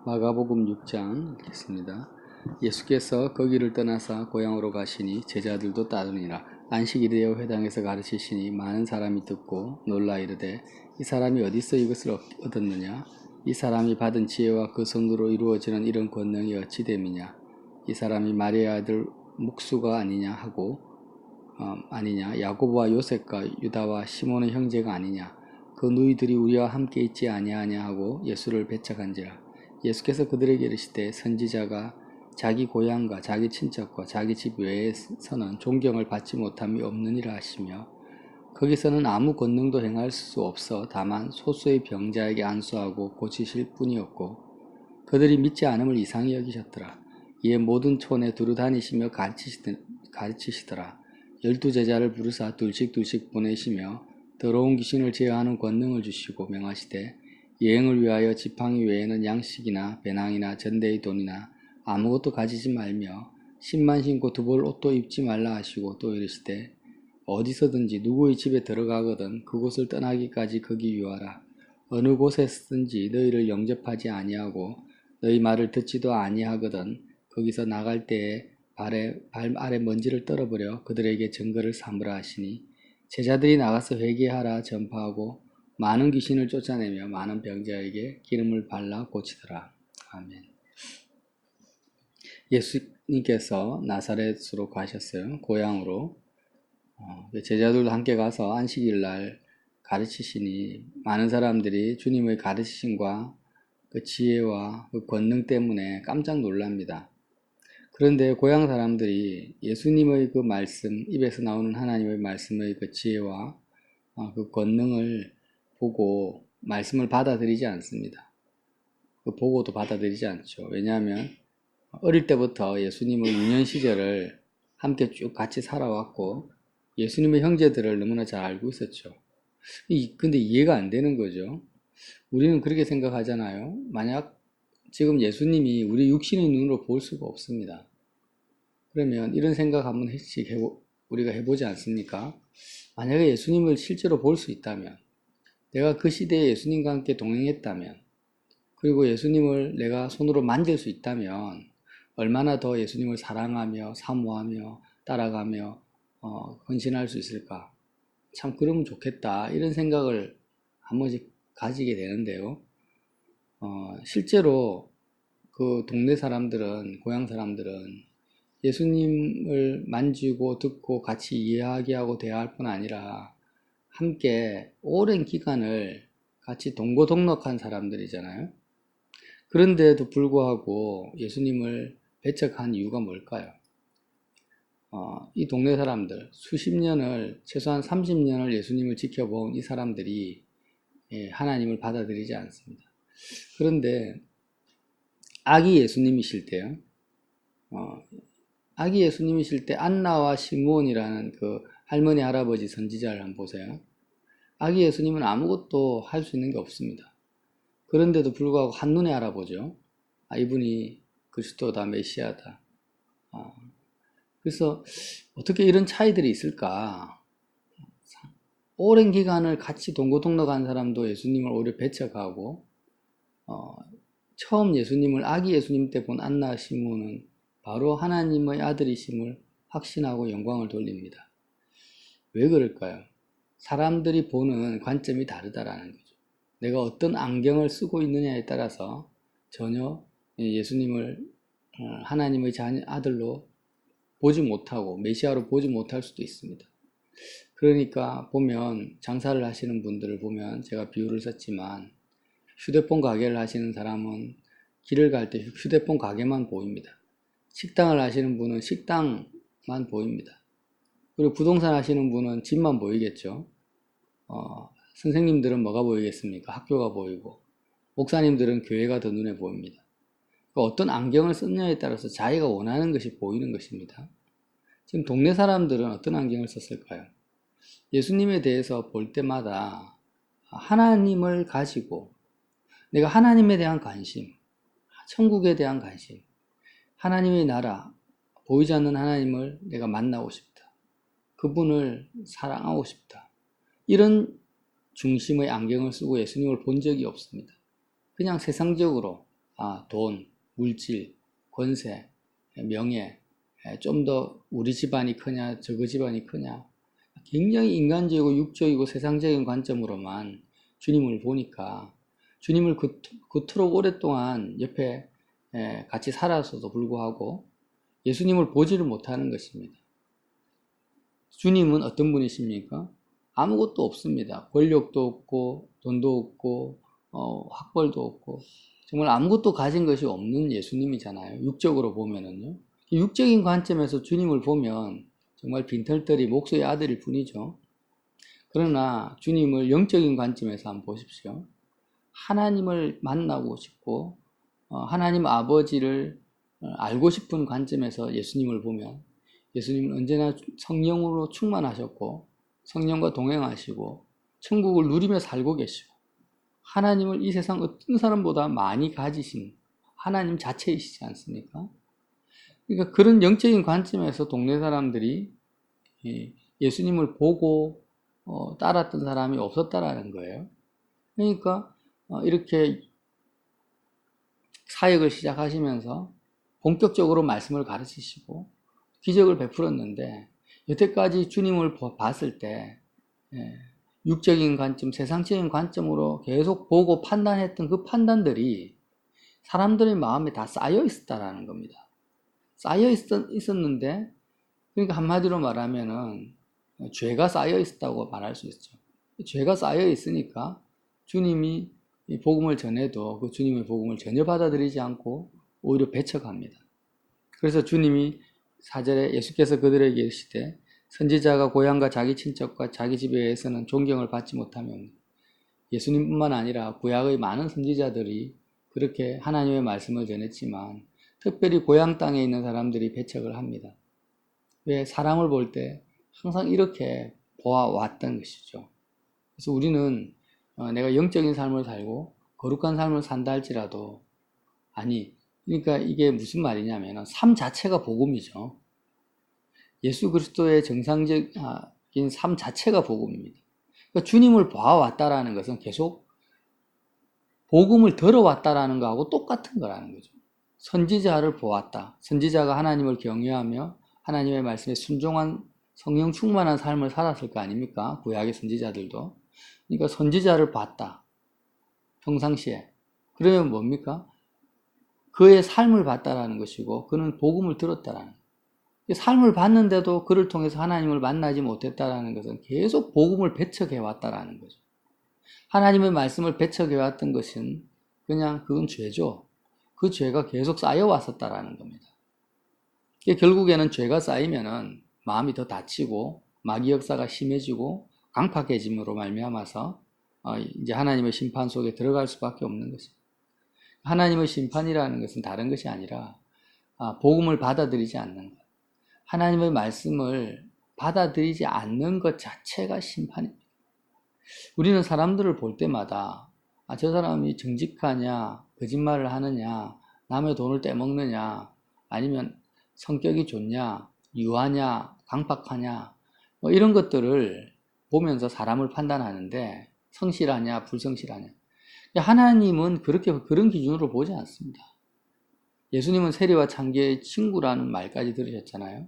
마가복음 6장 읽겠습니다. 예수께서 거기를 떠나사 고향으로 가시니 제자들도 따르니라. 안식일이 되어 회당에서 가르치시니 많은 사람이 듣고 놀라 이르되 이 사람이 어디서 이것을 얻었느냐? 이 사람이 받은 지혜와 그 손으로 이루어지는 이런 권능이 어찌 됨이냐? 이 사람이 마리아의 아들 목수가 아니냐 하고 아니냐? 야고보와 요셉과 유다와 시몬의 형제가 아니냐? 그 누이들이 우리와 함께 있지 아니하냐 하고 예수를 배척한지라. 예수께서 그들에게 이르시되 선지자가 자기 고향과 자기 친척과 자기 집 외에서는 존경을 받지 못함이 없느니라 하시며 거기서는 아무 권능도 행할 수 없어 다만 소수의 병자에게 안수하고 고치실 뿐이었고 그들이 믿지 않음을 이상히 여기셨더라. 이에 모든 촌에 두루 다니시며 가르치시더라. 12제자를 부르사 둘씩 보내시며 더러운 귀신을 제어하는 권능을 주시고 명하시되 여행을 위하여 지팡이 외에는 양식이나 배낭이나 전대의 돈이나 아무것도 가지지 말며 신만 신고 두 벌 옷도 입지 말라 하시고 또 이르시되 어디서든지 누구의 집에 들어가거든 그곳을 떠나기까지 거기 유하라. 어느 곳에서든지 너희를 영접하지 아니하고 너희 말을 듣지도 아니하거든 거기서 나갈 때에 발 아래 먼지를 떨어버려 그들에게 증거를 삼으라 하시니 제자들이 나가서 회개하라 전파하고 많은 귀신을 쫓아내며 많은 병자에게 기름을 발라 고치더라. 아멘. 예수님께서 나사렛으로 가셨어요. 고향으로. 제자들도 함께 가서 안식일 날 가르치시니 많은 사람들이 주님의 가르치심과 그 지혜와 그 권능 때문에 깜짝 놀랍니다. 그런데 고향 사람들이 예수님의 그 말씀, 입에서 나오는 하나님의 말씀의 그 지혜와 그 권능을 보고 말씀을 받아들이지 않습니다. 그 보고도 받아들이지 않죠. 왜냐하면 어릴 때부터 예수님의 유년 시절을 함께 쭉 같이 살아왔고 예수님의 형제들을 너무나 잘 알고 있었죠. 근데 이해가 안 되는 거죠. 우리는 그렇게 생각하잖아요. 만약 지금 예수님이 우리 육신의 눈으로 볼 수가 없습니다. 그러면 이런 생각 한번 우리가 해보지 않습니까? 만약에 예수님을 실제로 볼 수 있다면, 내가 그 시대에 예수님과 함께 동행했다면, 그리고 예수님을 내가 손으로 만질 수 있다면 얼마나 더 예수님을 사랑하며 사모하며 따라가며 헌신할 수 있을까? 참 그러면 좋겠다 이런 생각을 한 번씩 가지게 되는데요. 실제로 그 동네 사람들은, 고향 사람들은 예수님을 만지고 듣고 같이 이야기하고 대화할 뿐 아니라 함께 오랜 기간을 같이 동고동락한 사람들이잖아요. 그런데도 불구하고 예수님을 배척한 이유가 뭘까요? 이 동네 사람들, 수십 년을, 최소한 30년을 예수님을 지켜본 이 사람들이 하나님을 받아들이지 않습니다. 그런데 아기 예수님이실 때요. 아기 예수님이실 때 안나와 시므온이라는 그 할머니 할아버지 선지자를 한번 보세요. 아기 예수님은 아무것도 할 수 있는 게 없습니다. 그런데도 불구하고 한눈에 알아보죠. 이분이 그리스도다, 메시아다. 그래서 어떻게 이런 차이들이 있을까? 오랜 기간을 같이 동고동락한 사람도 예수님을 오히려 배척하고 처음 예수님을 아기 예수님 때 본 안나 시므온은 바로 하나님의 아들이심을 확신하고 영광을 돌립니다. 왜 그럴까요? 사람들이 보는 관점이 다르다라는 거죠. 내가 어떤 안경을 쓰고 있느냐에 따라서 전혀 예수님을 하나님의 아들로 보지 못하고 메시아로 보지 못할 수도 있습니다. 그러니까 보면 장사를 하시는 분들을 보면 제가 비유를 썼지만 휴대폰 가게를 하시는 사람은 길을 갈 때 휴대폰 가게만 보입니다. 식당을 하시는 분은 식당만 보입니다. 그리고 부동산 하시는 분은 집만 보이겠죠. 선생님들은 뭐가 보이겠습니까? 학교가 보이고 목사님들은 교회가 더 눈에 보입니다. 어떤 안경을 썼냐에 따라서 자기가 원하는 것이 보이는 것입니다. 지금 동네 사람들은 어떤 안경을 썼을까요? 예수님에 대해서 볼 때마다 하나님을 가지고 내가 하나님에 대한 관심, 천국에 대한 관심, 하나님의 나라, 보이지 않는 하나님을 내가 만나고 싶다. 그분을 사랑하고 싶다. 이런 중심의 안경을 쓰고 예수님을 본 적이 없습니다. 그냥 세상적으로 돈, 물질, 권세, 명예, 좀 더 우리 집안이 크냐, 저거 집안이 크냐, 굉장히 인간적이고 육적이고 세상적인 관점으로만 주님을 보니까 주님을 그토록 오랫동안 옆에 같이 살았어도 불구하고 예수님을 보지를 못하는 것입니다. 주님은 어떤 분이십니까? 아무것도 없습니다. 권력도 없고 돈도 없고 학벌도 없고 정말 아무것도 가진 것이 없는 예수님이잖아요. 육적으로 보면은요. 육적인 관점에서 주님을 보면 정말 빈털터리 목수의 아들일 뿐이죠. 그러나 주님을 영적인 관점에서 한번 보십시오. 하나님을 만나고 싶고 하나님 아버지를 알고 싶은 관점에서 예수님을 보면 예수님은 언제나 성령으로 충만하셨고 성령과 동행하시고 천국을 누리며 살고 계시고 하나님을 이 세상 어떤 사람보다 많이 가지신 하나님 자체이시지 않습니까? 그러니까 그런 영적인 관점에서 동네 사람들이 예수님을 보고 따랐던 사람이 없었다라는 거예요. 그러니까 이렇게 사역을 시작하시면서 본격적으로 말씀을 가르치시고 기적을 베풀었는데 여태까지 주님을 봤을 때 육적인 관점, 세상적인 관점으로 계속 보고 판단했던 그 판단들이 사람들의 마음에 다 쌓여 있었다라는 겁니다. 쌓여 있었는데 그러니까 한마디로 말하면은 죄가 쌓여 있었다고 말할 수 있죠. 죄가 쌓여 있으니까 주님이 복음을 전해도 그 주님의 복음을 전혀 받아들이지 않고 오히려 배척합니다. 그래서 주님이 4절에 예수께서 그들에게 이르시되 선지자가 고향과 자기 친척과 자기 집에서는 존경을 받지 못하면 예수님뿐만 아니라 구약의 많은 선지자들이 그렇게 하나님의 말씀을 전했지만 특별히 고향 땅에 있는 사람들이 배척을 합니다. 왜? 사람을 볼 때 항상 이렇게 보아왔던 것이죠. 그래서 우리는 내가 영적인 삶을 살고 거룩한 삶을 산다 할지라도 그러니까 이게 무슨 말이냐면 삶 자체가 복음이죠. 예수 그리스도의 정상적인 삶 자체가 복음입니다. 그러니까 주님을 봐왔다라는 것은 계속 복음을 들어왔다라는 거하고 똑같은 거라는 거죠. 선지자를 보았다. 선지자가 하나님을 경외하며 하나님의 말씀에 순종한 성령 충만한 삶을 살았을 거 아닙니까? 구약의 선지자들도. 그러니까 선지자를 봤다. 평상시에. 그러면 뭡니까? 그의 삶을 봤다라는 것이고 그는 복음을 들었다라는 거예요. 삶을 봤는데도 그를 통해서 하나님을 만나지 못했다라는 것은 계속 복음을 배척해왔다라는 거죠. 하나님의 말씀을 배척해왔던 것은 그건 죄죠. 그 죄가 계속 쌓여왔었다라는 겁니다. 결국에는 죄가 쌓이면은 마음이 더 다치고 마귀 역사가 심해지고 강팍해짐으로 말미암아서 이제 하나님의 심판 속에 들어갈 수밖에 없는 것입니다. 하나님의 심판이라는 것은 다른 것이 아니라 복음을 받아들이지 않는 것. 하나님의 말씀을 받아들이지 않는 것 자체가 심판입니다. 우리는 사람들을 볼 때마다 저 사람이 정직하냐, 거짓말을 하느냐, 남의 돈을 떼먹느냐, 아니면 성격이 좋냐, 유하냐, 강팍하냐 이런 것들을 보면서 사람을 판단하는데 성실하냐, 불성실하냐. 하나님은 그런 기준으로 보지 않습니다. 예수님은 세리와 창기의 친구라는 말까지 들으셨잖아요.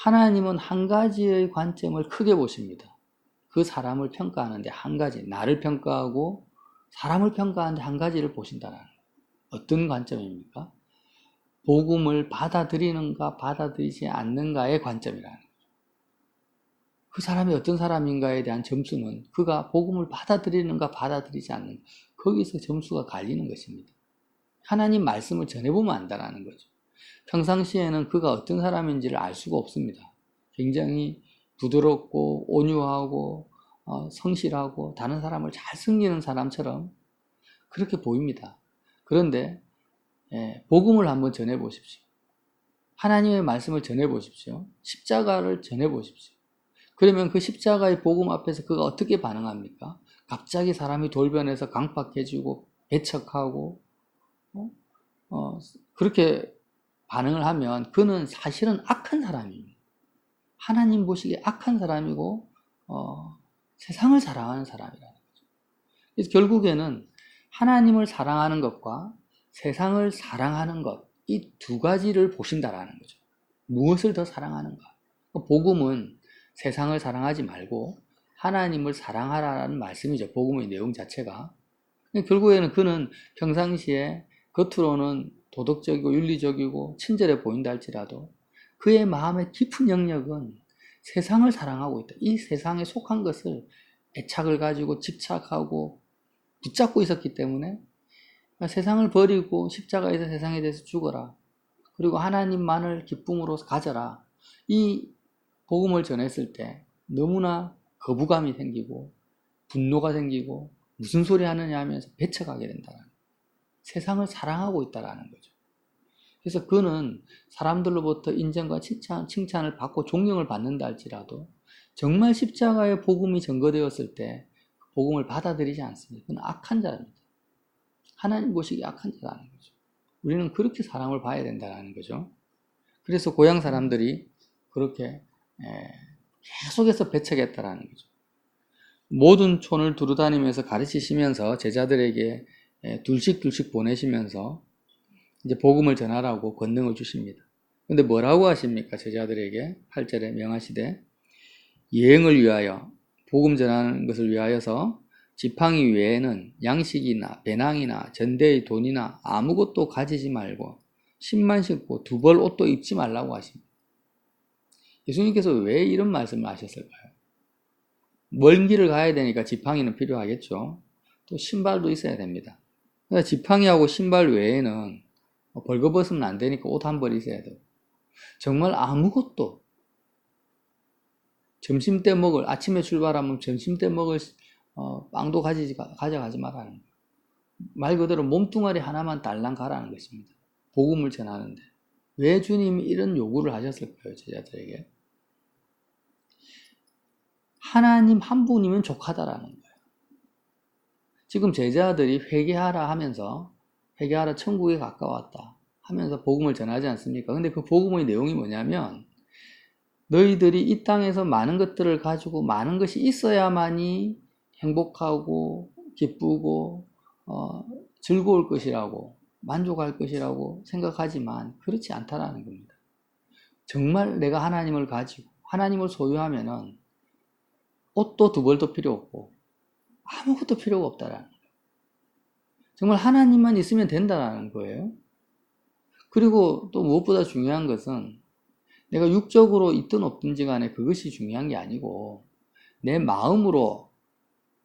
하나님은 한 가지의 관점을 크게 보십니다. 그 사람을 평가하는데 한 가지, 나를 평가하고 사람을 평가하는데 한 가지를 보신다는 거예요. 어떤 관점입니까? 복음을 받아들이는가 받아들이지 않는가의 관점이라는 거죠. 그 사람이 어떤 사람인가에 대한 점수는 그가 복음을 받아들이는가 받아들이지 않는가 거기서 점수가 갈리는 것입니다. 하나님 말씀을 전해보면 안다라는 거죠. 평상시에는 그가 어떤 사람인지를 알 수가 없습니다. 굉장히 부드럽고 온유하고 성실하고 다른 사람을 잘 섬기는 사람처럼 그렇게 보입니다. 그런데 복음을 한번 전해보십시오. 하나님의 말씀을 전해보십시오. 십자가를 전해보십시오. 그러면 그 십자가의 복음 앞에서 그가 어떻게 반응합니까? 갑자기 사람이 돌변해서 강팍해지고 배척하고 그렇게 반응을 하면 그는 사실은 악한 사람입니다. 하나님 보시기에 악한 사람이고 세상을 사랑하는 사람이라는 거죠. 그래서 결국에는 하나님을 사랑하는 것과 세상을 사랑하는 것, 이 두 가지를 보신다라는 거죠. 무엇을 더 사랑하는가? 복음은 세상을 사랑하지 말고 하나님을 사랑하라는 말씀이죠. 복음의 내용 자체가. 결국에는 그는 평상시에 겉으로는 도덕적이고 윤리적이고 친절해 보인다 할지라도 그의 마음의 깊은 영역은 세상을 사랑하고 있다. 이 세상에 속한 것을 애착을 가지고 집착하고 붙잡고 있었기 때문에 세상을 버리고 십자가에서 세상에 대해서 죽어라. 그리고 하나님만을 기쁨으로 가져라. 이 복음을 전했을 때 너무나 거부감이 생기고 분노가 생기고 무슨 소리 하느냐 하면서 배척하게 된다는 거예요. 세상을 사랑하고 있다는 거죠. 그래서 그는 사람들로부터 인정과 칭찬을 받고 존경을 받는다 할지라도 정말 십자가의 복음이 전거되었을 때 복음을 받아들이지 않습니다. 그는 악한 자입니다. 하나님 보시기에 악한 자라는 거죠. 우리는 그렇게 사람을 봐야 된다는 거죠. 그래서 고향 사람들이 그렇게 계속해서 배척했다라는 거죠. 모든 촌을 두루다니면서 가르치시면서 제자들에게 둘씩 보내시면서 이제 복음을 전하라고 권능을 주십니다. 근데 뭐라고 하십니까? 제자들에게 8절에 명하시되 예행을 위하여 복음 전하는 것을 위하여서 지팡이 외에는 양식이나 배낭이나 전대의 돈이나 아무것도 가지지 말고 신만 신고 두 벌 옷도 입지 말라고 하십니다. 예수님께서 왜 이런 말씀을 하셨을까요? 먼 길을 가야 되니까 지팡이는 필요하겠죠. 또 신발도 있어야 됩니다. 그러니까 지팡이하고 신발 외에는 벌거벗으면 안 되니까 옷 한 벌 있어야 돼요. 정말 아무것도 점심때 먹을, 아침에 출발하면 점심때 먹을 빵도 가져가지 말라는 거예요. 말 그대로 몸뚱아리 하나만 달랑 가라는 것입니다. 복음을 전하는데. 왜 주님이 이런 요구를 하셨을까요? 제자들에게. 하나님 한 분이면 족하다라는 거예요. 지금 제자들이 회개하라 하면서 회개하라 천국에 가까웠다 하면서 복음을 전하지 않습니까? 근데 그 복음의 내용이 뭐냐면 너희들이 이 땅에서 많은 것들을 가지고 많은 것이 있어야만이 행복하고 기쁘고 즐거울 것이라고 만족할 것이라고 생각하지만 그렇지 않다라는 겁니다. 정말 내가 하나님을 가지고 하나님을 소유하면은 옷도 두 벌도 필요 없고 아무것도 필요가 없다라는 거예요. 정말 하나님만 있으면 된다라는 거예요. 그리고 또 무엇보다 중요한 것은 내가 육적으로 있든 없든지 간에 그것이 중요한 게 아니고 내 마음으로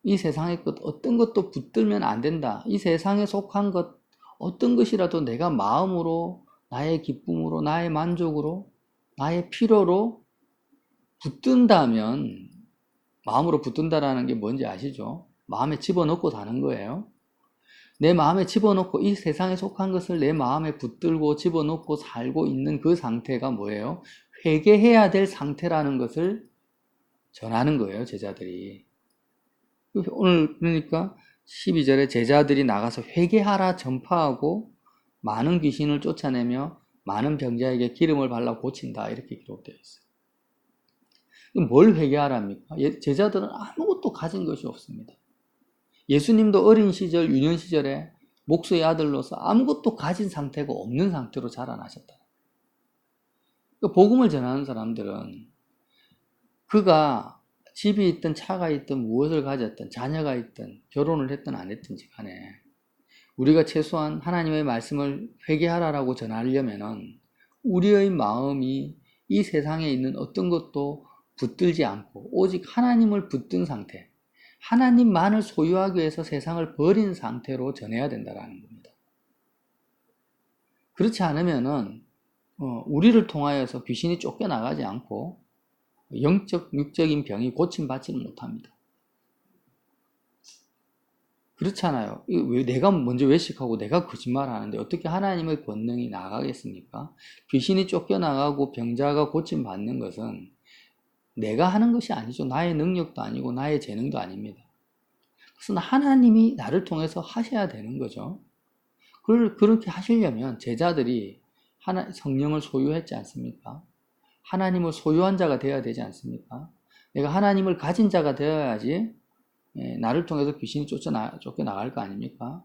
이 세상의 것 어떤 것도 붙들면 안 된다. 이 세상에 속한 것 어떤 것이라도 내가 마음으로 나의 기쁨으로 나의 만족으로 나의 필요로 붙든다면 마음으로 붙든다라는 게 뭔지 아시죠? 마음에 집어넣고 사는 거예요. 내 마음에 집어넣고 이 세상에 속한 것을 내 마음에 붙들고 집어넣고 살고 있는 그 상태가 뭐예요? 회개해야 될 상태라는 것을 전하는 거예요, 제자들이. 오늘 그러니까 12절에 제자들이 나가서 회개하라 전파하고 많은 귀신을 쫓아내며 많은 병자에게 기름을 발라 고친다 이렇게 기록되어 있어요. 뭘 회개하랍니까? 제자들은 아무것도 가진 것이 없습니다. 예수님도 어린 시절, 유년 시절에 목수의 아들로서 아무것도 가진 상태가 없는 상태로 자라나셨다. 복음을 전하는 사람들은 그가 집이 있든 차가 있든 무엇을 가졌든 자녀가 있든 결혼을 했든 안 했든지 간에 우리가 최소한 하나님의 말씀을 회개하라라고 전하려면은 우리의 마음이 이 세상에 있는 어떤 것도 붙들지 않고 오직 하나님을 붙든 상태, 하나님만을 소유하기 위해서 세상을 버린 상태로 전해야 된다는 겁니다. 그렇지 않으면은 우리를 통하여서 귀신이 쫓겨나가지 않고 영적, 육적인 병이 고침받지는 못합니다. 그렇잖아요. 왜 내가 먼저 외식하고 내가 거짓말하는데 어떻게 하나님의 권능이 나가겠습니까? 귀신이 쫓겨나가고 병자가 고침받는 것은 내가 하는 것이 아니죠. 나의 능력도 아니고 나의 재능도 아닙니다. 그래서 하나님이 나를 통해서 하셔야 되는 거죠. 그렇게 하시려면 제자들이 성령을 소유했지 않습니까? 하나님을 소유한 자가 되어야 되지 않습니까? 내가 하나님을 가진 자가 되어야지 나를 통해서 귀신이 쫓겨나갈 거 아닙니까?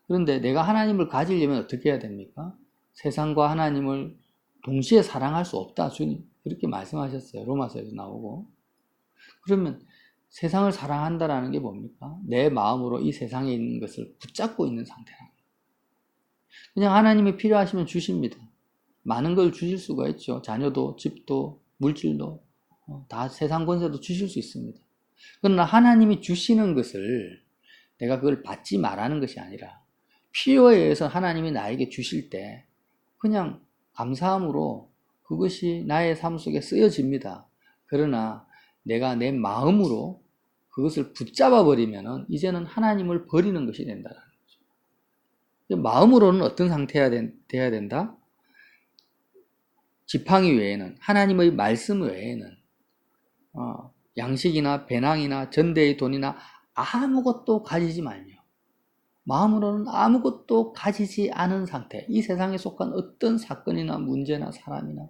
그런데 내가 하나님을 가지려면 어떻게 해야 됩니까? 세상과 하나님을 동시에 사랑할 수 없다. 주님 그렇게 말씀하셨어요. 로마서에도 나오고. 그러면 세상을 사랑한다라는 게 뭡니까? 내 마음으로 이 세상에 있는 것을 붙잡고 있는 상태랍니다. 그냥 하나님이 필요하시면 주십니다. 많은 걸 주실 수가 있죠. 자녀도, 집도, 물질도, 다 세상 권세도 주실 수 있습니다. 그러나 하나님이 주시는 것을 내가 그걸 받지 말라는 것이 아니라 필요에 의해서 하나님이 나에게 주실 때 그냥 감사함으로 그것이 나의 삶 속에 쓰여집니다. 그러나 내가 내 마음으로 그것을 붙잡아 버리면은 이제는 하나님을 버리는 것이 된다는 거죠. 마음으로는 어떤 상태가 돼야 된다? 지팡이 외에는, 하나님의 말씀 외에는 양식이나 배낭이나 전대의 돈이나 아무것도 가지지 말며 마음으로는 아무것도 가지지 않은 상태, 이 세상에 속한 어떤 사건이나 문제나 사람이나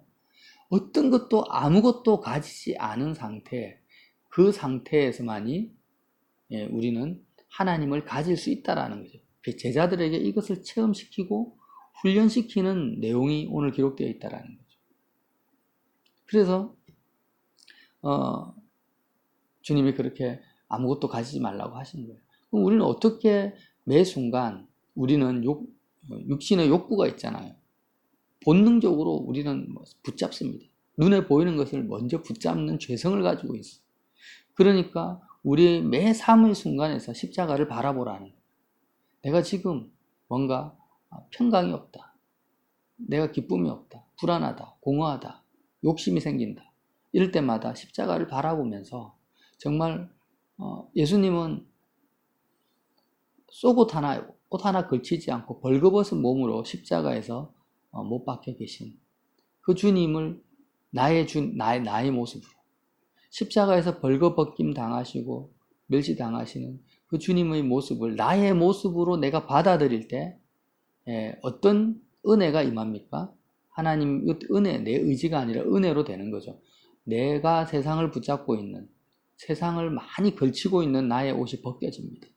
어떤 것도 아무것도 가지지 않은 상태, 그 상태에서만이 우리는 하나님을 가질 수 있다는 거죠. 제자들에게 이것을 체험시키고 훈련시키는 내용이 오늘 기록되어 있다는 거죠. 그래서 주님이 그렇게 아무것도 가지지 말라고 하신 거예요. 그럼 우리는 어떻게 매 순간 우리는 육신의 욕구가 있잖아요. 본능적으로 우리는 붙잡습니다. 눈에 보이는 것을 먼저 붙잡는 죄성을 가지고 있어요. 그러니까 우리의 매 삶의 순간에서 십자가를 바라보라는 거예요. 내가 지금 뭔가 평강이 없다. 내가 기쁨이 없다. 불안하다. 공허하다. 욕심이 생긴다. 이럴 때마다 십자가를 바라보면서 정말 예수님은 속옷 하나, 옷 하나 걸치지 않고 벌거벗은 몸으로 십자가에서 못 박혀 계신 그 주님을 나의 모습으로 십자가에서 벌거벗김 당하시고 멸시당하시는 그 주님의 모습을 나의 모습으로 내가 받아들일 때 어떤 은혜가 임합니까? 하나님 은혜, 내 의지가 아니라 은혜로 되는 거죠. 내가 세상을 붙잡고 있는, 세상을 많이 걸치고 있는 나의 옷이 벗겨집니다.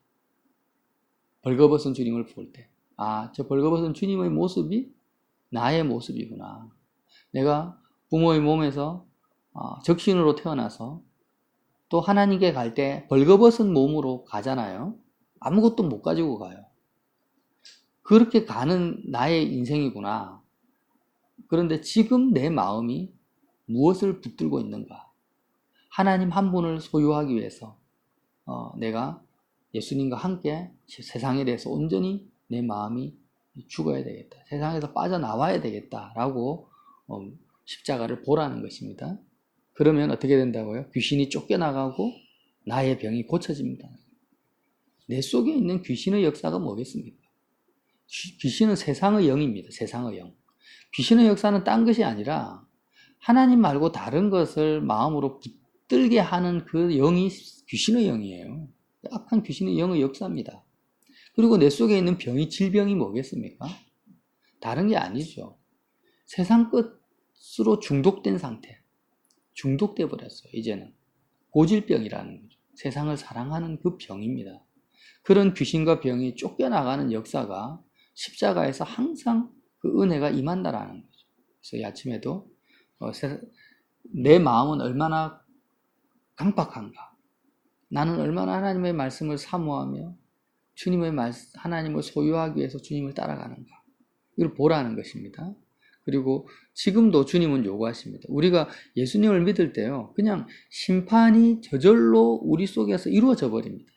벌거벗은 주님을 볼 때, 저 벌거벗은 주님의 모습이 나의 모습이구나. 내가 부모의 몸에서 적신으로 태어나서 또 하나님께 갈 때 벌거벗은 몸으로 가잖아요. 아무것도 못 가지고 가요. 그렇게 가는 나의 인생이구나. 그런데 지금 내 마음이 무엇을 붙들고 있는가? 하나님 한 분을 소유하기 위해서 내가 예수님과 함께 세상에 대해서 온전히 내 마음이 죽어야 되겠다. 세상에서 빠져나와야 되겠다라고 십자가를 보라는 것입니다. 그러면 어떻게 된다고요? 귀신이 쫓겨나가고 나의 병이 고쳐집니다. 내 속에 있는 귀신의 역사가 뭐겠습니까? 귀신은 세상의 영입니다. 세상의 영. 귀신의 역사는 딴 것이 아니라 하나님 말고 다른 것을 마음으로 붙들게 하는 그 영이 귀신의 영이에요. 악한 귀신의 영의 역사입니다. 그리고 내 속에 있는 병이, 질병이 뭐겠습니까? 다른 게 아니죠. 세상 것으로 중독된 상태. 중독돼 버렸어요. 이제는 고질병이라는 거죠. 세상을 사랑하는 그 병입니다. 그런 귀신과 병이 쫓겨나가는 역사가 십자가에서 항상 그 은혜가 임한다라는 거죠. 그래서 이 아침에도 내 마음은 얼마나 강팍한가. 나는 얼마나 하나님의 말씀을 사모하며 주님의 하나님을 소유하기 위해서 주님을 따라가는가. 이걸 보라는 것입니다. 그리고 지금도 주님은 요구하십니다. 우리가 예수님을 믿을 때요, 그냥 심판이 저절로 우리 속에서 이루어져 버립니다.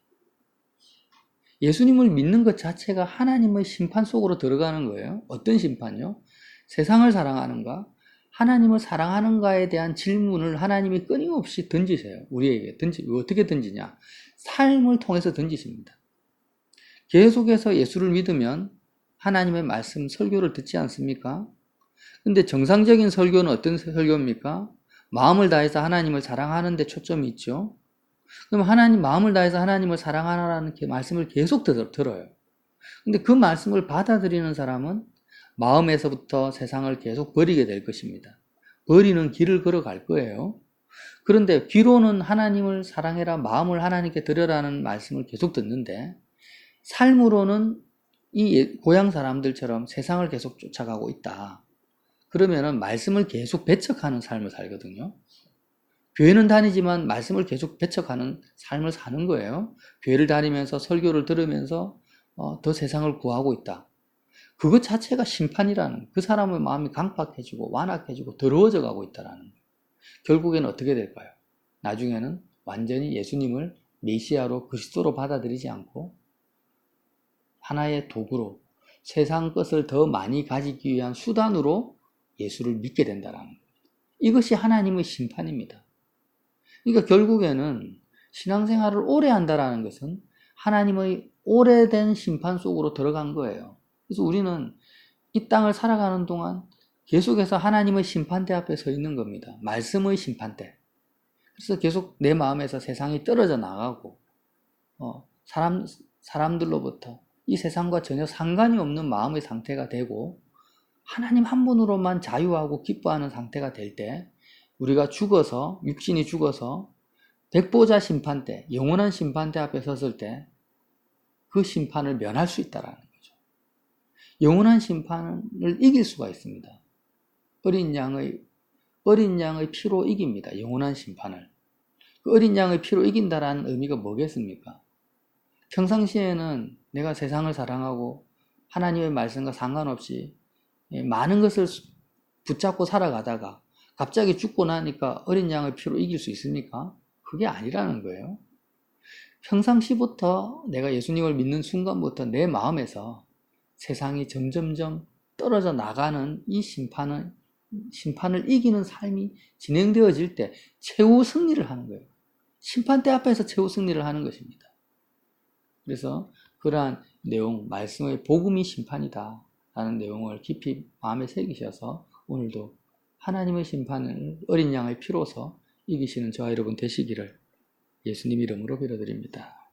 예수님을 믿는 것 자체가 하나님의 심판 속으로 들어가는 거예요. 어떤 심판요? 세상을 사랑하는가? 하나님을 사랑하는가에 대한 질문을 하나님이 끊임없이 던지세요. 우리에게 어떻게 던지냐? 삶을 통해서 던지십니다. 계속해서 예수를 믿으면 하나님의 말씀, 설교를 듣지 않습니까? 근데 정상적인 설교는 어떤 설교입니까? 마음을 다해서 하나님을 사랑하는 데 초점이 있죠. 그럼 마음을 다해서 하나님을 사랑하라는 말씀을 계속 들어요. 근데 그 말씀을 받아들이는 사람은 마음에서부터 세상을 계속 버리게 될 것입니다. 버리는 길을 걸어갈 거예요. 그런데 귀로는 하나님을 사랑해라, 마음을 하나님께 드려라는 말씀을 계속 듣는데 삶으로는 이 고향 사람들처럼 세상을 계속 쫓아가고 있다. 그러면은 말씀을 계속 배척하는 삶을 살거든요. 교회는 다니지만 말씀을 계속 배척하는 삶을 사는 거예요. 교회를 다니면서 설교를 들으면서 더 세상을 구하고 있다. 그것 자체가 심판이라는, 그 사람의 마음이 강팍해지고 완악해지고 더러워져 가고 있다라는 거예요. 결국에는 어떻게 될까요? 나중에는 완전히 예수님을 메시아로 그리스도로 받아들이지 않고 하나의 도구로 세상 것을 더 많이 가지기 위한 수단으로 예수를 믿게 된다는 거예요. 이것이 하나님의 심판입니다. 그러니까 결국에는 신앙생활을 오래 한다는 것은 하나님의 오래된 심판 속으로 들어간 거예요. 그래서 우리는 이 땅을 살아가는 동안 계속해서 하나님의 심판대 앞에 서 있는 겁니다. 말씀의 심판대. 그래서 계속 내 마음에서 세상이 떨어져 나가고 사람들로부터 이 세상과 전혀 상관이 없는 마음의 상태가 되고 하나님 한 분으로만 자유하고 기뻐하는 상태가 될 때 우리가 죽어서, 육신이 죽어서 백보자 심판대, 영원한 심판대 앞에 섰을 때 그 심판을 면할 수 있다는 거죠. 영원한 심판을 이길 수가 있습니다. 어린 양의 피로 이깁니다. 영원한 심판을. 그 어린 양의 피로 이긴다라는 의미가 뭐겠습니까? 평상시에는 내가 세상을 사랑하고 하나님의 말씀과 상관없이 많은 것을 붙잡고 살아가다가 갑자기 죽고 나니까 어린 양의 피로 이길 수 있습니까? 그게 아니라는 거예요. 평상시부터 내가 예수님을 믿는 순간부터 내 마음에서 세상이 점점점 떨어져 나가는 이 심판을 이기는 삶이 진행되어질 때 최후 승리를 하는 거예요. 심판대 앞에서 최후 승리를 하는 것입니다. 그래서 그러한 내용, 말씀의 복음이 심판이다 라는 내용을 깊이 마음에 새기셔서 오늘도 하나님의 심판을 어린 양의 피로서 이기시는 저와 여러분 되시기를 예수님 이름으로 빌어드립니다.